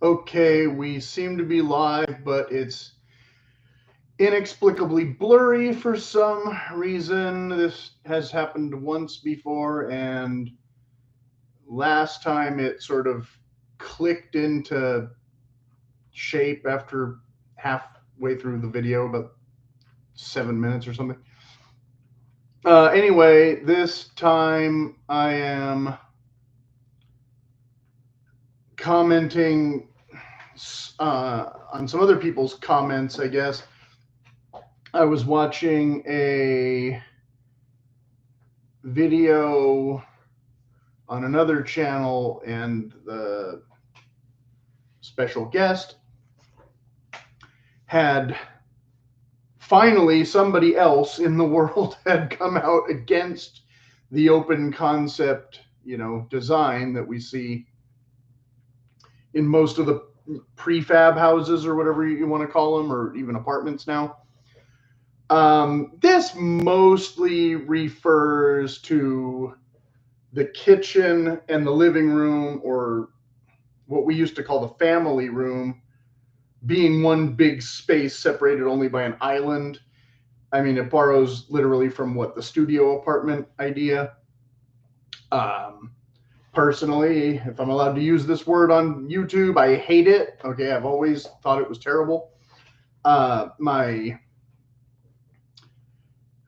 Okay, we seem to be live, but it's inexplicably blurry for some reason. This has happened once before, and last time it sort of clicked into shape after halfway through the video, about 7 minutes or something. Anyway, this time I am commenting on some other people's comments, I guess. I was watching a video on another channel, and the special guest had finally somebody else in the world had come out against the open concept, design that we see in most of the prefab houses or whatever you want to call them, or even apartments now. This mostly refers to the kitchen and the living room, or what we used to call the family room, being one big space separated only by an island. I mean, it borrows literally from the studio apartment idea. Personally, if I'm allowed to use this word on YouTube, I hate it. Okay, I've always thought it was terrible. My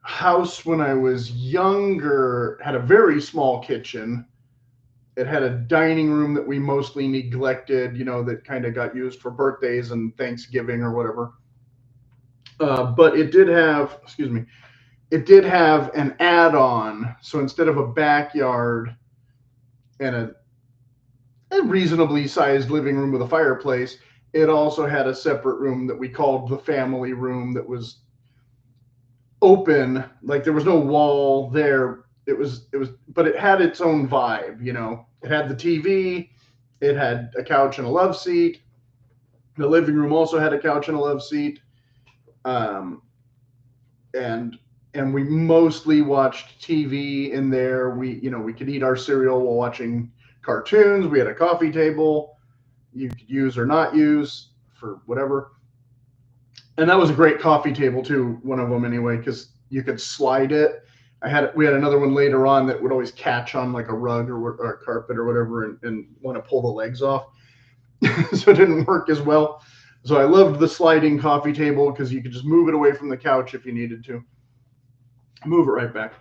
house when I was younger had a very small kitchen. It had a dining room that we mostly neglected, that kind of got used for birthdays and Thanksgiving or whatever. But it did have, an add-on. So instead of a backyard and a reasonably sized living room with a fireplace, it also had a separate room that we called the family room that was open. Like, there was no wall there. But it had its own vibe, It had the TV, it had a couch and a love seat. The living room also had a couch and a love seat. And we mostly watched TV in there. We could eat our cereal while watching cartoons. We had a coffee table you could use or not use for whatever. And that was a great coffee table too, one of them anyway, because you could slide it. We had another one later on that would always catch on like a rug or a carpet or whatever, and want to pull the legs off. So it didn't work as well. So I loved the sliding coffee table because you could just move it away from the couch if you needed to. Move it right back.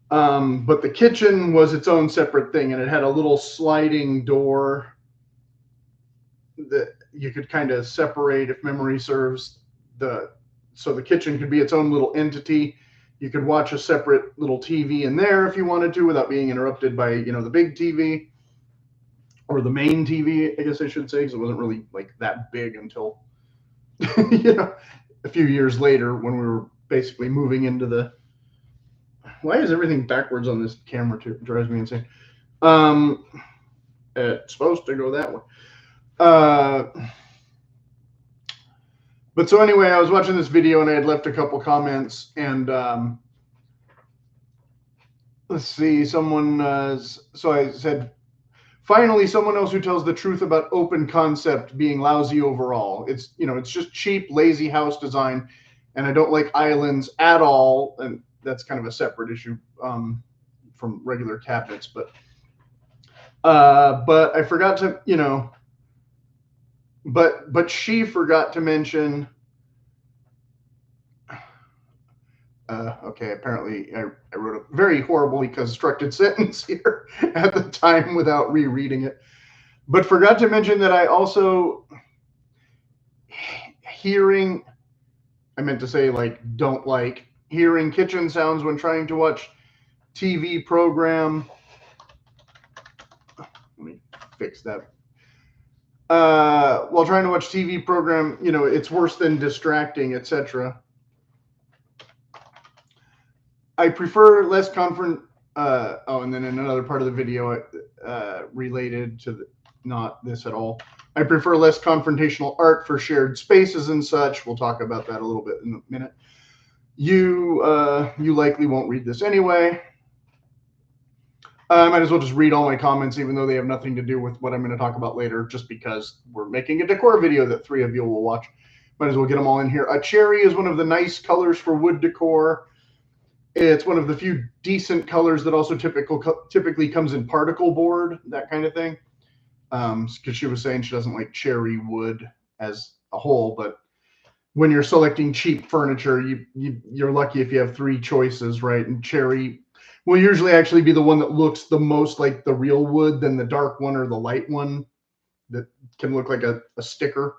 But the kitchen was its own separate thing, and it had a little sliding door that you could kind of separate, if memory serves, so the kitchen could be its own little entity. You could watch a separate little TV in there if you wanted to, without being interrupted by, the big TV, or the main TV, I guess I should say, because it wasn't really like that big until, a few years later when we were basically moving into the. Why is everything backwards on this camera? Too? It drives me insane. It's supposed to go that way. But so anyway, I was watching this video and I had left a couple comments, and let's see, so I said, finally, someone else who tells the truth about open concept being lousy overall. It's just cheap, lazy house design, and I don't like islands at all. And that's kind of a separate issue from regular cabinets. But I forgot to, but she forgot to mention. Okay, apparently I wrote a very horribly constructed sentence here at the time without rereading it. But forgot to mention that I also don't like hearing kitchen sounds when trying to watch TV program. Let me fix that. While trying to watch TV program, it's worse than distracting, etc. I prefer less and then in another part of the video related to not this at all. I prefer less confrontational art for shared spaces and such. We'll talk about that a little bit in a minute. You likely won't read this anyway. I might as well just read all my comments, even though they have nothing to do with what I'm going to talk about later, just because we're making a decor video that 3 of you will watch. Might as well get them all in here. Cherry is one of the nice colors for wood decor. It's one of the few decent colors that also typically comes in particle board, that kind of thing. Because she was saying she doesn't like cherry wood as a whole, but when you're selecting cheap furniture, you're lucky if you have 3 choices, right? And cherry will usually actually be the one that looks the most like the real wood than the dark one or the light one that can look like a sticker.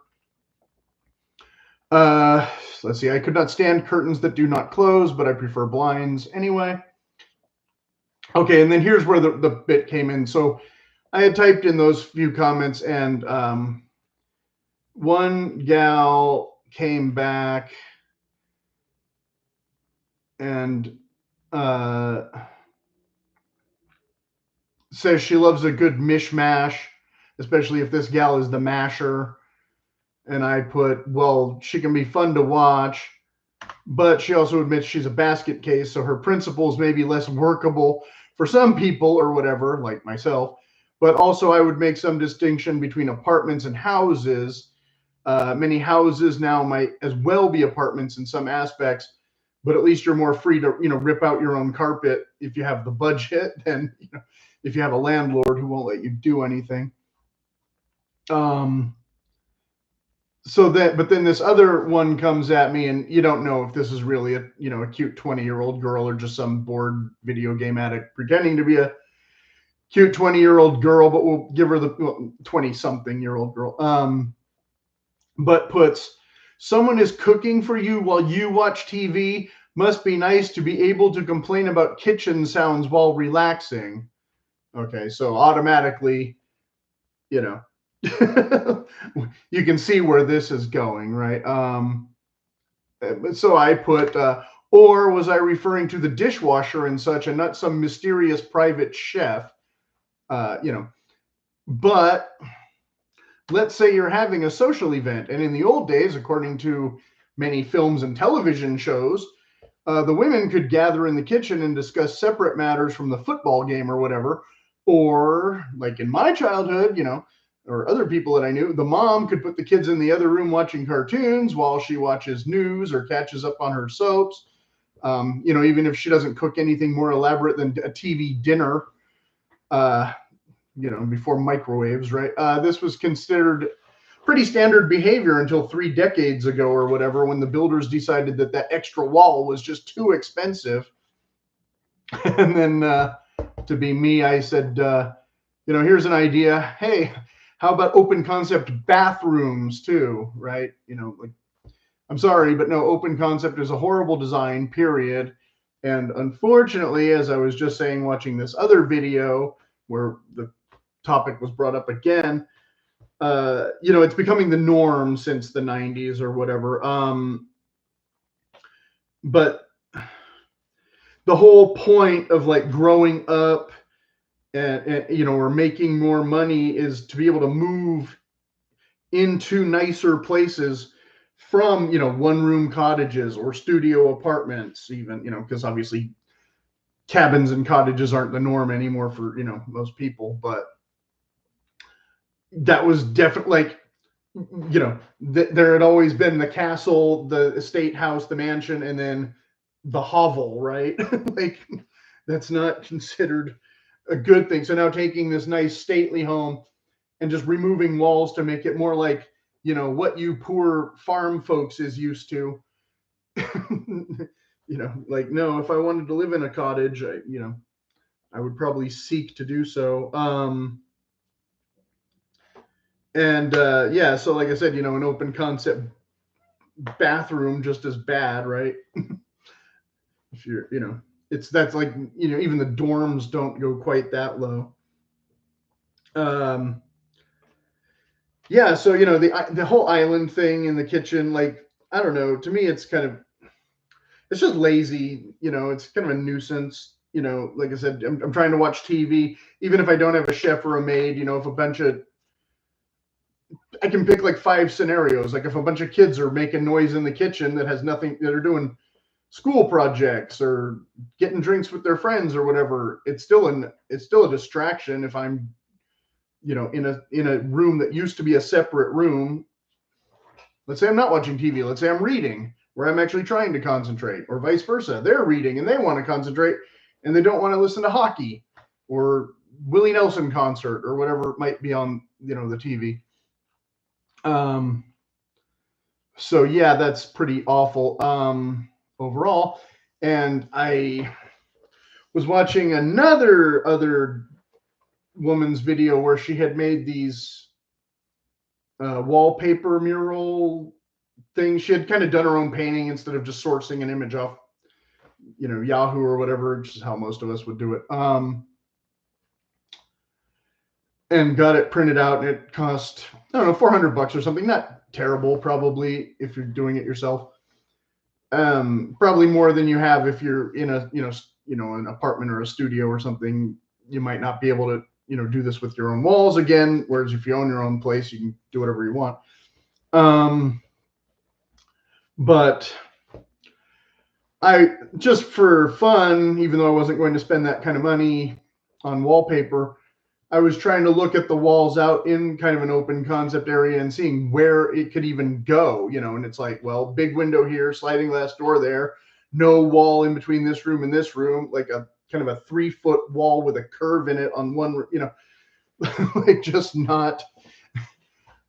Let's see. I could not stand curtains that do not close, but I prefer blinds anyway. Okay, and then here's where the bit came in. So I had typed in those few comments, and one gal came back and says she loves a good mishmash, especially if this gal is the masher. And I put, well, she can be fun to watch, but she also admits she's a basket case, so her principles may be less workable for some people or whatever, like myself. But also, I would make some distinction between apartments and houses. Many houses now might as well be apartments in some aspects, but at least you're more free to, rip out your own carpet if you have the budget than, if you have a landlord who won't let you do anything. But then this other one comes at me, and you don't know if this is really a cute 20-year-old girl or just some bored video game addict pretending to be a cute 20-year-old girl, but we'll give her the 20-something-year-old girl. But puts, someone is cooking for you while you watch TV. Must be nice to be able to complain about kitchen sounds while relaxing. Okay, so automatically, you can see where this is going, right? So I put, or was I referring to the dishwasher and such, and not some mysterious private chef? But let's say you're having a social event, and in the old days, according to many films and television shows, the women could gather in the kitchen and discuss separate matters from the football game or whatever. Or, like in my childhood, or other people that I knew, the mom could put the kids in the other room watching cartoons while she watches news or catches up on her soaps. Even if she doesn't cook anything more elaborate than a TV dinner, before microwaves, right? This was considered pretty standard behavior until 3 decades ago or whatever, when the builders decided that extra wall was just too expensive. And then to be me, I said, here's an idea. Hey, how about open concept bathrooms too, right? Like, I'm sorry, but no, open concept is a horrible design, period. And unfortunately, as I was just saying, watching this other video where the topic was brought up again, it's becoming the norm since the 90s or whatever. But the whole point of like growing up and or making more money is to be able to move into nicer places from, one-room cottages or studio apartments, even, because obviously cabins and cottages aren't the norm anymore for, most people. But that was definitely like, there had always been the castle, the estate house, the mansion, and then the hovel, right? Like, that's not considered a good thing. So now taking this nice stately home and just removing walls to make it more like, what you poor farm folks is used to. Like, no, if I wanted to live in a cottage, I would probably seek to do so. So like I said, an open concept bathroom just as bad, right? If you're, that's like, even the dorms don't go quite that low. So the whole island thing in the kitchen, like, I don't know, to me it's just lazy. It's kind of a nuisance. Like I said, I'm trying to watch TV, even if I don't have a chef or a maid. If I can pick like 5 scenarios. Like if a bunch of kids are making noise in the kitchen that has nothing, that are doing school projects or getting drinks with their friends or whatever. It's still a distraction if I'm, in a room that used to be a separate room. Let's say I'm not watching TV. Let's say I'm reading, where I'm actually trying to concentrate, or vice versa. They're reading and they want to concentrate, and they don't want to listen to hockey or Willie Nelson concert or whatever it might be on, the TV. Um, so yeah, that's pretty awful, overall. And I was watching another other woman's video where she had made these wallpaper mural things. She had kind of done her own painting instead of just sourcing an image off, Yahoo or whatever, which is how most of us would do it. And got it printed out, and it cost, I don't know, $400 or something. Not terrible, probably, if you're doing it yourself. Probably more than you have if you're in a, an apartment or a studio or something. You might not be able to, do this with your own walls again. Whereas if you own your own place, you can do whatever you want. But I, just for fun, even though I wasn't going to spend that kind of money on wallpaper, I was trying to look at the walls out in kind of an open concept area and seeing where it could even go, and it's like, well, big window here, sliding glass door there, no wall in between this room and this room, like a kind of a 3-foot wall with a curve in it on one, like just not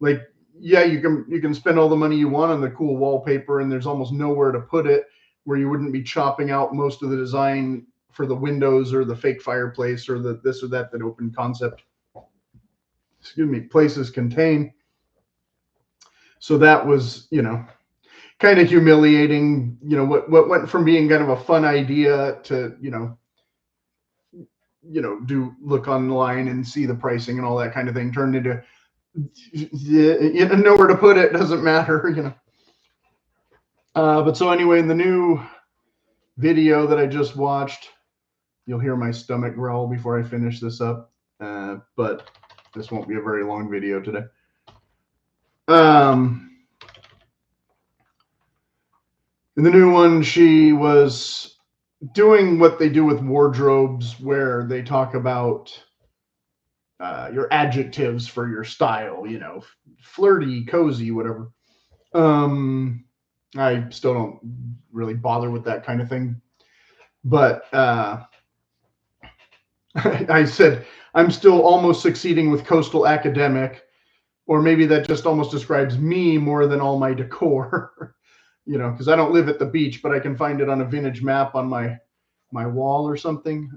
like, yeah, you can spend all the money you want on the cool wallpaper, and there's almost nowhere to put it where you wouldn't be chopping out most of the design for the windows or the fake fireplace or the this or that open concept, places contain. So that was, kind of humiliating. What went from being kind of a fun idea to, do look online and see the pricing and all that kind of thing turned into, nowhere to put it, doesn't matter. But so anyway, in the new video that I just watched, you'll hear my stomach growl before I finish this up, but this won't be a very long video today. In the new one, she was doing what they do with wardrobes, where they talk about your adjectives for your style, flirty, cozy, whatever. I still don't really bother with that kind of thing, but I said I'm still almost succeeding with coastal academic, or maybe that just almost describes me more than all my decor, because I don't live at the beach, but I can find it on a vintage map on my wall or something.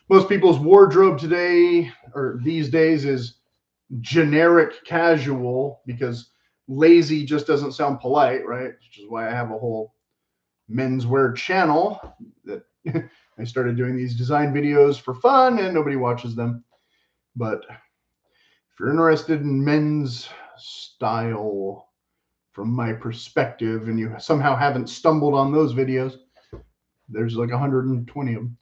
Most people's wardrobe today or these days is generic casual, because lazy just doesn't sound polite, right? Which is why I have a whole menswear channel that I started doing these design videos for fun, and nobody watches them. But if you're interested in men's style from my perspective, and you somehow haven't stumbled on those videos, there's like 120 of them.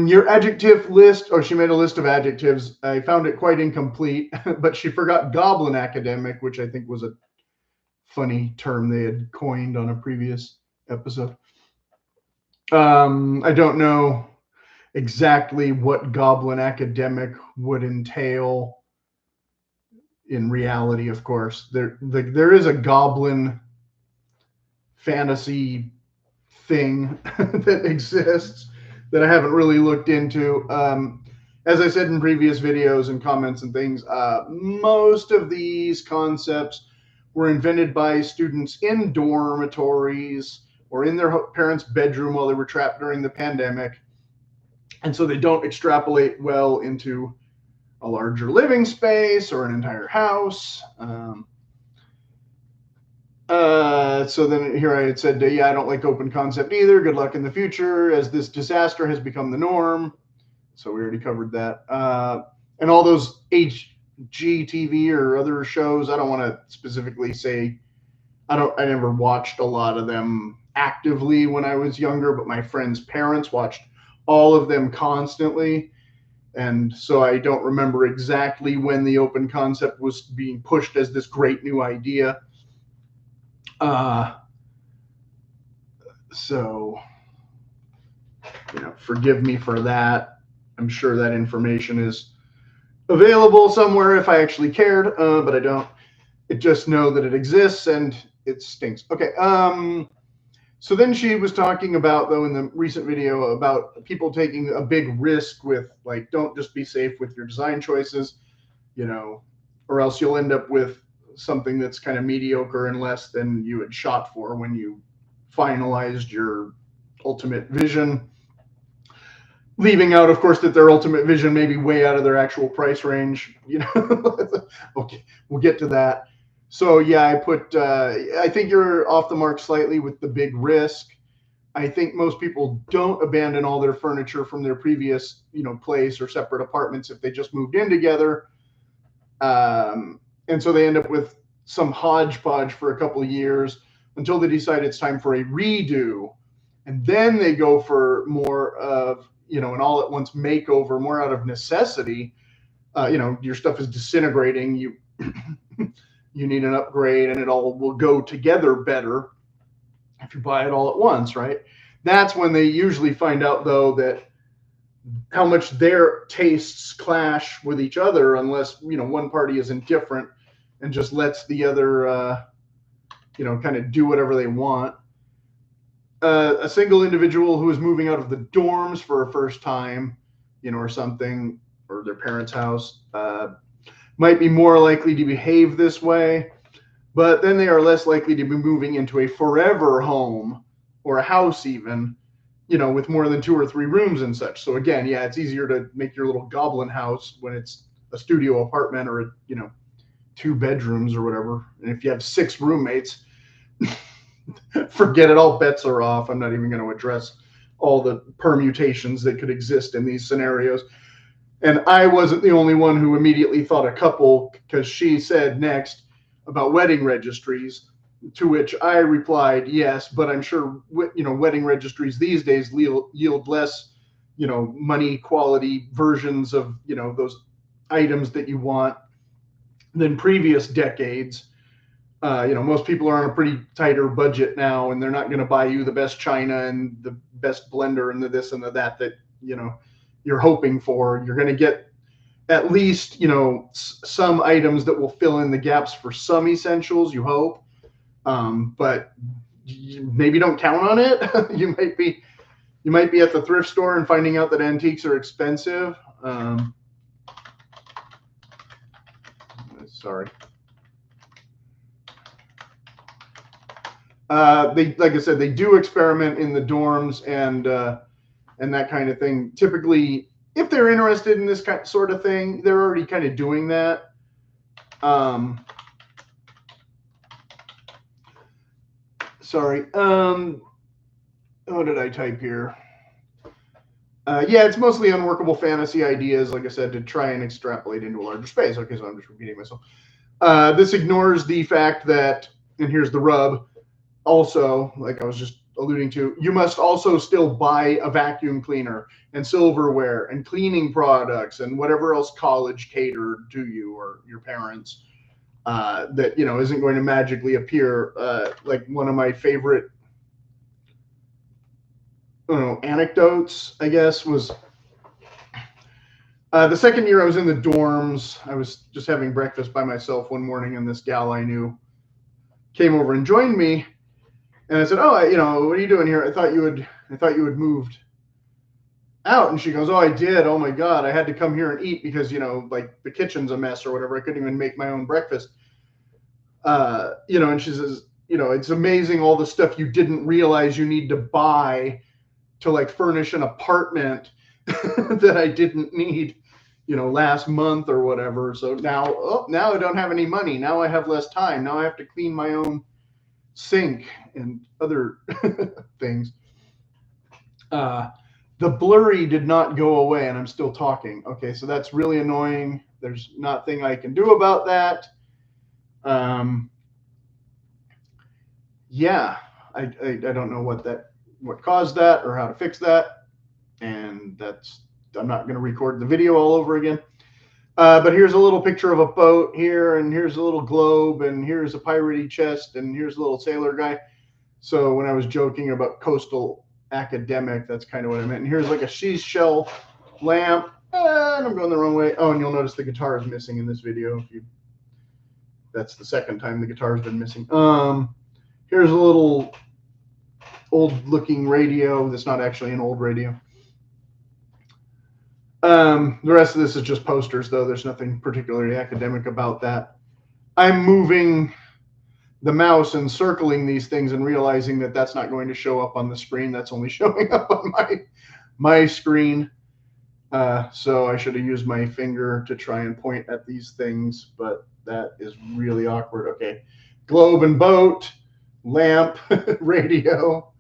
Your adjective list, she made a list of adjectives. I found it quite incomplete, but she forgot goblin academic, which I think was a funny term they had coined on a previous episode. I don't know exactly what goblin academic would entail in reality. Of course, there is a goblin fantasy thing that exists that I haven't really looked into. As I said in previous videos and comments and things, most of these concepts were invented by students in dormitories or in their parents' bedroom while they were trapped during the pandemic. And so they don't extrapolate well into a larger living space or an entire house. So then here I had said, yeah, I don't like open concept either. Good luck in the future, as this disaster has become the norm. So we already covered that. And all those HGTV or other shows, I don't want to specifically say, I never watched a lot of them actively when I was younger, but my friends' parents watched all of them constantly. And so I don't remember exactly when the open concept was being pushed as this great new idea. So, forgive me for that. I'm sure that information is available somewhere if I actually cared, but I don't. I just know that it exists and it stinks. Okay. So then she was talking about, though, in the recent video about people taking a big risk with, like, don't just be safe with your design choices, or else you'll end up with something that's kind of mediocre and less than you had shot for when you finalized your ultimate vision. Leaving out, of course, that their ultimate vision may be way out of their actual price range. Okay, we'll get to that. So yeah, I think you're off the mark slightly with the big risk. I think most people don't abandon all their furniture from their previous, place or separate apartments if they just moved in together. And so they end up with some hodgepodge for a couple of years until they decide it's time for a redo. And then they go for more of, an all at once makeover, more out of necessity. Your stuff is disintegrating. You you need an upgrade, and it all will go together better if you buy it all at once, right? That's when they usually find out, though, that how much their tastes clash with each other, unless one party is indifferent and just lets the other kind of do whatever they want. A single individual who is moving out of the dorms for a first time, or something, or their parents' house, might be more likely to behave this way, but then they are less likely to be moving into a forever home or a house even, with more than 2 or 3 rooms and such. So again, yeah, it's easier to make your little goblin house when it's a studio apartment or, 2 bedrooms or whatever. And if you have 6 roommates, forget it, all bets are off. I'm not even going to address all the permutations that could exist in these scenarios. And I wasn't the only one who immediately thought a couple, because she said next about wedding registries, to which I replied, yes, but I'm sure, wedding registries these days yield less, money quality versions of, those items that you want than previous decades. Most people are on a pretty tighter budget now, and they're not going to buy you the best china and the best blender and the this and the that, you're hoping for. You're going to get at least, some items that will fill in the gaps for some essentials, you hope. But maybe don't count on it. You might be at the thrift store and finding out that antiques are expensive. Sorry. Like I said, they do experiment in the dorms and that kind of thing. Typically, if they're interested in this sort of thing, they're already kind of doing that. Sorry. What did I type here? Yeah, it's mostly unworkable fantasy ideas, like I said, to try and extrapolate into a larger space. Okay, so I'm just repeating myself. This ignores the fact that, and here's the rub, also, like I was just alluding to, you must also still buy a vacuum cleaner and silverware and cleaning products and whatever else college catered to you or your parents that, isn't going to magically appear. Like one of my favorite, anecdotes, I guess, was the second year I was in the dorms. I was just having breakfast by myself one morning, and this gal I knew came over and joined me. And I said, "Oh, what are you doing here? I thought you had moved out." And she goes, "Oh, I did. Oh my God, I had to come here and eat because, like the kitchen's a mess or whatever. I couldn't even make my own breakfast." And she says, "It's amazing all the stuff you didn't realize you need to buy to like furnish an apartment that I didn't need, last month or whatever. So now I don't have any money. Now I have less time. Now I have to clean my own sink and other things." The blurry did not go away, and I'm still talking. Okay, so that's really annoying. There's nothing I can do about that. Yeah, I don't know what caused that or how to fix that, and I'm not going to record the video all over again. But here's a little picture of a boat here, and here's a little globe, and here's a piratey chest, and here's a little sailor guy. So when I was joking about coastal academic, that's kind of what I meant. And here's like a seashell lamp. And I'm going the wrong way. Oh, and you'll notice the guitar is missing in this video. That's the second time the guitar's been missing. Here's a little old-looking radio. That's not actually an old radio. The rest of this is just posters, though. There's nothing particularly academic about that. I'm moving the mouse and circling these things and realizing that that's not going to show up on the screen. That's only showing up on my screen. So I should have used my finger to try and point at these things, but that is really awkward. Okay. Globe and boat, lamp, radio,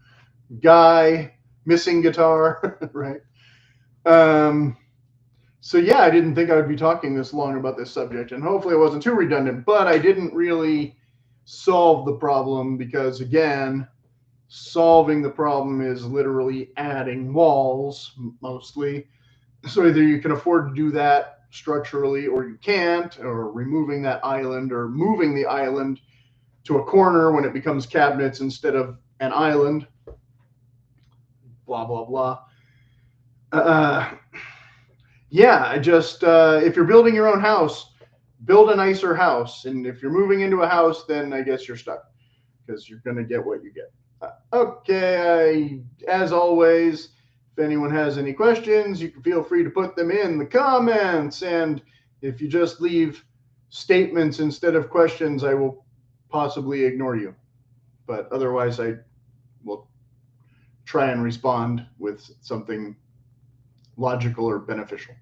guy, missing guitar, right? So yeah, I didn't think I would be talking this long about this subject, and hopefully it wasn't too redundant, but I didn't really solve the problem because, again, solving the problem is literally adding walls mostly. So either you can afford to do that structurally or you can't, or removing that island or moving the island to a corner when it becomes cabinets instead of an island. Blah, blah, blah. Yeah, I just, if you're building your own house, build a nicer house. And if you're moving into a house, then I guess you're stuck because you're going to get what you get. Okay, as always, if anyone has any questions, you can feel free to put them in the comments. And if you just leave statements instead of questions, I will possibly ignore you. But otherwise, I will try and respond with something logical or beneficial.